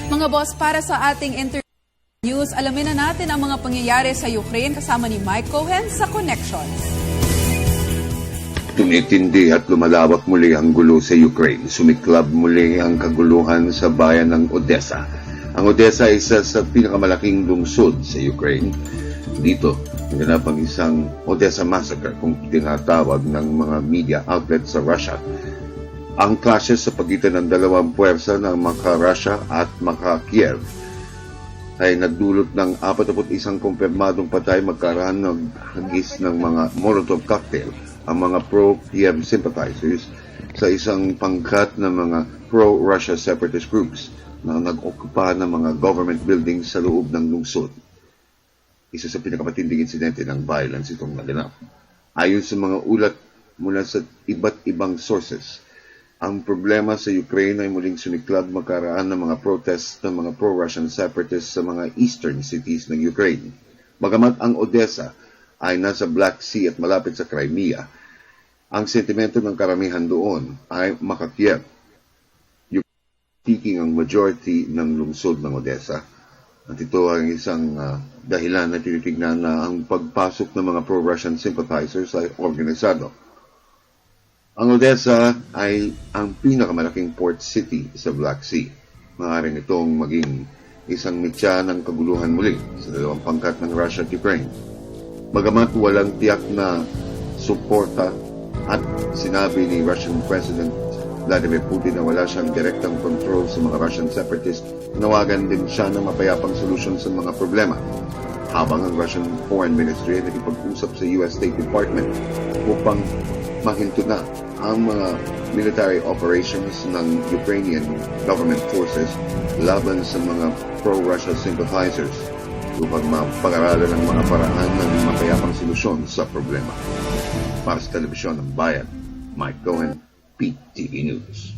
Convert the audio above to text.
Mga boss, para sa ating news, alamin na natin ang mga pangyayari sa Ukraine kasama ni Mike Cohen sa Connections. Tumitindi at lumalawak muli ang gulo sa Ukraine. Sumiklab muli ang kaguluhan sa bayan ng Odessa. Ang Odessa ay isa sa pinakamalaking lungsod sa Ukraine. Dito, naganap ang isang Odessa Massacre kung tinatawag ng mga media outlets sa Russia. Ang clashes sa pagitan ng dalawang puwersa ng Maka-Russia at Maka-Kiev ay nagdulot ng 41 kumpirmadong patay, magkaraan ng hagis ng mga Molotov cocktail ang mga pro-Kiev sympathizers sa isang pangkat ng mga pro-Russia separatist groups na nag-okupa ng mga government buildings sa loob ng lungsod. Isa sa pinakamatinding insidente ng violence itong naganap. Ayon sa mga ulat mula sa iba't ibang sources, ang problema sa Ukraine ay muling sumiklab magkaraan ng mga protests ng mga pro-Russian separatists sa mga eastern cities ng Ukraine. Bagamat ang Odessa ay nasa Black Sea at malapit sa Crimea, ang sentimento ng karamihan doon ay Maka-Kiev. Speaking ang majority ng lungsod ng Odessa, at ito ang isang dahilan na tinitignan na ang pagpasok ng mga pro-Russian sympathizers ay organisado. Ang Odessa ay ang pinakamalaking port city sa Black Sea. Maaaring itong maging isang mitya ng kaguluhan muli sa dalawang pangkat ng Russia at Ukraine. Bagamat walang tiyak na suporta at sinabi ni Russian President Vladimir Putin na wala siyang direktang control sa mga Russian separatists, nawagan din siya ng mapayapang solusyon sa mga problema. Habang ang Russian Foreign Ministry ay nakipag-usap sa US State Department upang mahinto na ang mga military operations ng Ukrainian government forces laban sa mga pro-Russia sympathizers upang mapag-aralan ang mga paraan ng mapayapang solusyon sa problema. Para sa Telebisyon ng Bayan, Mike Cohen, PTV News.